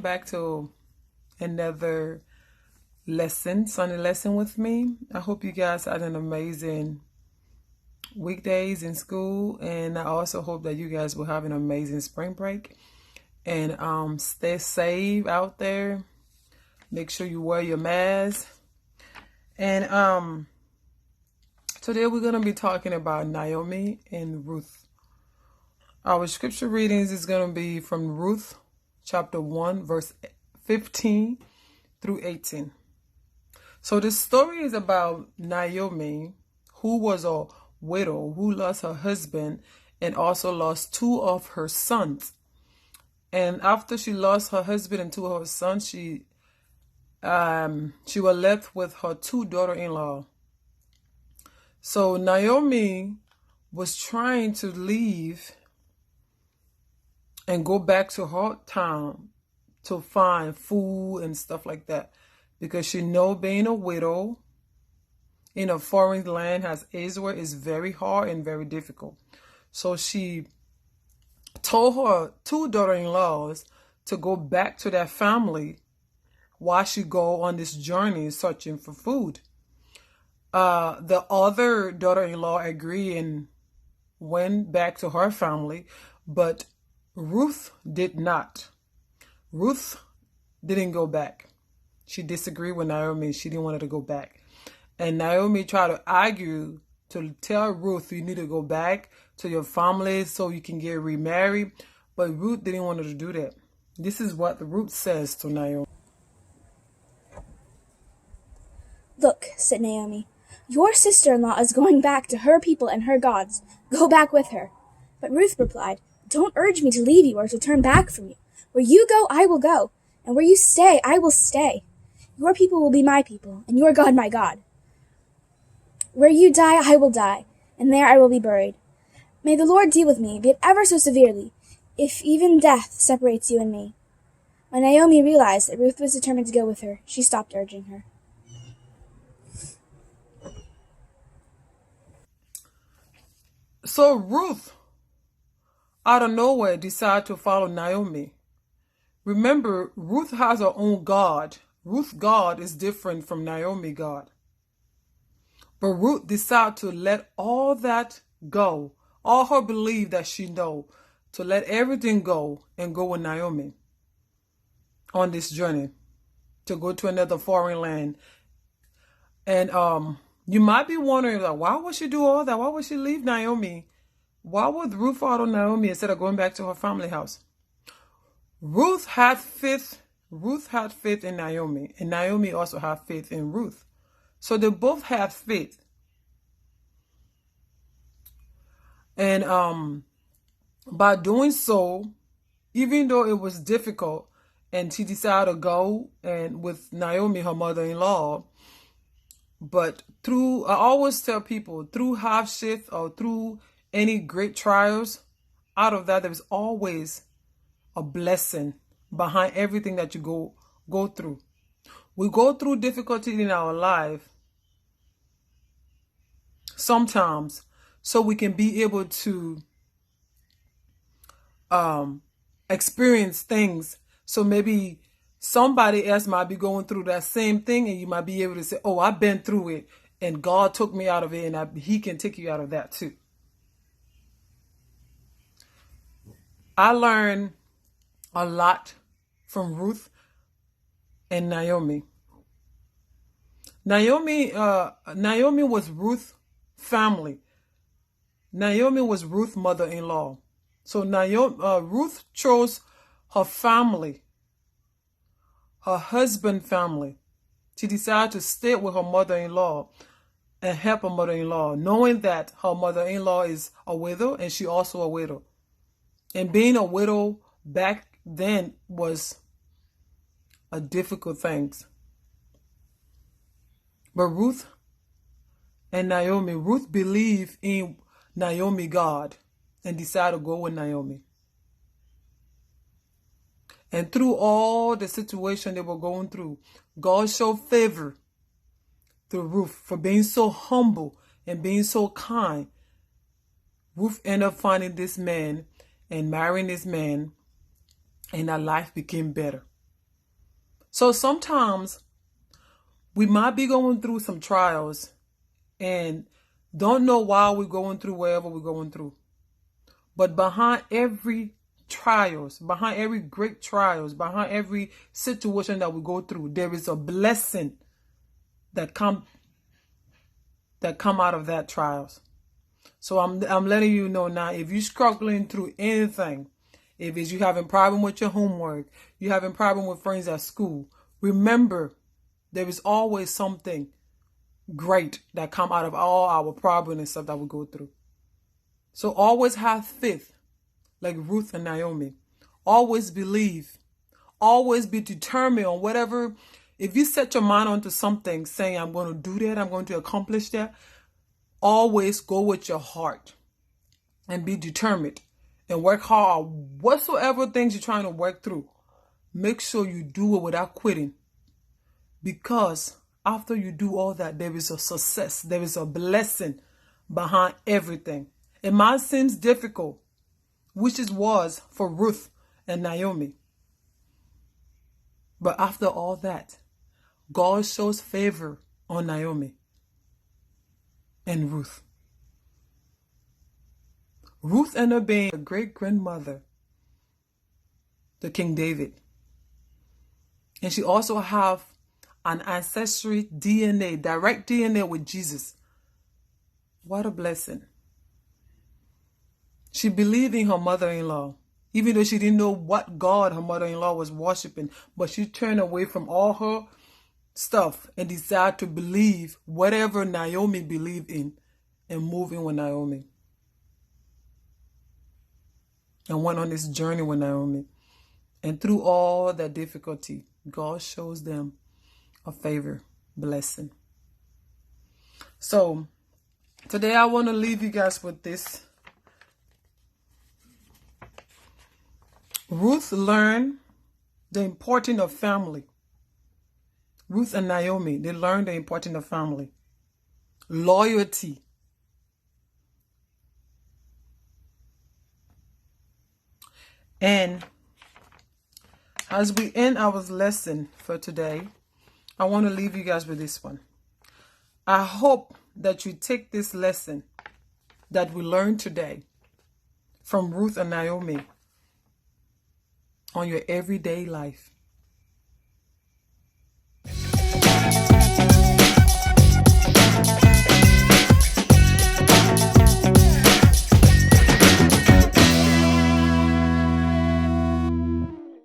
back to another Sunday lesson with me. I hope you guys had an amazing weekdays in school, and I also hope that you guys will have an amazing spring break. And stay safe out there. Make sure you wear your mask. And today we're gonna be talking about Naomi and Ruth. Our scripture readings is gonna be from Ruth chapter 1, verse 15 through 18. So the story is about Naomi, who was a widow, who lost her husband and also lost two of her sons. And after she lost her husband and two of her sons, she was left with her two daughter-in-law. So Naomi was trying to leave and go back to her town to find food and stuff like that, because she know being a widow in a foreign land as Israel is very hard and very difficult. So she told her two daughter-in-laws to go back to their family while she go on this journey searching for food. The other daughter-in-law agreed and went back to her family, but Ruth did not. Ruth didn't go back. She disagreed with Naomi. She didn't want her to go back. And Naomi tried to argue to tell Ruth, you need to go back to your family so you can get remarried. But Ruth didn't want her to do that. This is what Ruth says to Naomi. "Look," said Naomi, "your sister-in-law is going back to her people and her gods. Go back with her." But Ruth replied, "Don't urge me to leave you or to turn back from you. Where you go, I will go, and where you stay, I will stay. Your people will be my people, and your God my God. Where you die, I will die, and there I will be buried. May the Lord deal with me, be it ever so severely, if even death separates you and me." When Naomi realized that Ruth was determined to go with her, she stopped urging her. So Ruth, out of nowhere, decided to follow Naomi. Remember, Ruth has her own God. Ruth's God is different from Naomi's God. But Ruth decided to let all that go, all her belief that she know, to let everything go and go with Naomi on this journey to go to another foreign land. And you might be wondering, like, why would she do all that? Why would she leave Naomi? Why would Ruth follow Naomi instead of going back to her family house? Ruth had faith. Ruth had faith in Naomi, and Naomi also had faith in Ruth. So they both had faith. And by doing so, even though it was difficult, and she decided to go and with Naomi, her mother-in-law, but I always tell people, through hardship or through any great trials, out of that, there's always a blessing behind everything that you go through. We go through difficulty in our life sometimes so we can be able to experience things. So maybe somebody else might be going through that same thing, and you might be able to say, oh, I've been through it and God took me out of it, and he can take you out of that too. I learned a lot from Ruth and Naomi. Naomi was Ruth's family. Naomi was Ruth's mother-in-law. So Ruth chose her family, her husband's family. She decided to stay with her mother-in-law and help her mother-in-law, knowing that her mother-in-law is a widow and she also a widow. And being a widow back then was a difficult thing. But Ruth and Naomi, Ruth believed in Naomi God and decided to go with Naomi. And through all the situation they were going through, God showed favor to Ruth for being so humble and being so kind. Ruth ended up finding this man and marrying this man, and her life became better. So sometimes we might be going through some trials and don't know why we're going through wherever we're going through. But behind every trials, behind every great trials, behind every situation that we go through, there is a blessing that come out of that trials. So I'm letting you know now, if you're struggling through anything, if it's you having problem with your homework, you having problem with friends at school, remember there is always something great that come out of all our problems and stuff that we go through. So always have faith, like Ruth and Naomi. Always believe. Always be determined on whatever. If you set your mind onto something, saying, I'm going to do that, I'm going to accomplish that, always go with your heart and be determined and work hard. Whatsoever things you're trying to work through, make sure you do it without quitting. Because after you do all that, there is a success. There is a blessing behind everything. It might seem difficult, which it was for Ruth and Naomi. But after all that, God shows favor on Naomi and Ruth. Ruth ended up being a great-grandmother to King David. And she also have an ancestry DNA, direct DNA with Jesus. What a blessing. She believed in her mother-in-law, even though she didn't know what God her mother-in-law was worshiping. But she turned away from all her stuff and decided to believe whatever Naomi believed in and move in with Naomi. And went on this journey with Naomi. And through all that difficulty, God shows them a favor, blessing. So today I want to leave you guys with this. Ruth learned the importance of family. Ruth and Naomi, they learned the importance of family. Loyalty. And as we end our lesson for today, I want to leave you guys with this one. I hope that you take this lesson that we learned today from Ruth and Naomi on your everyday life.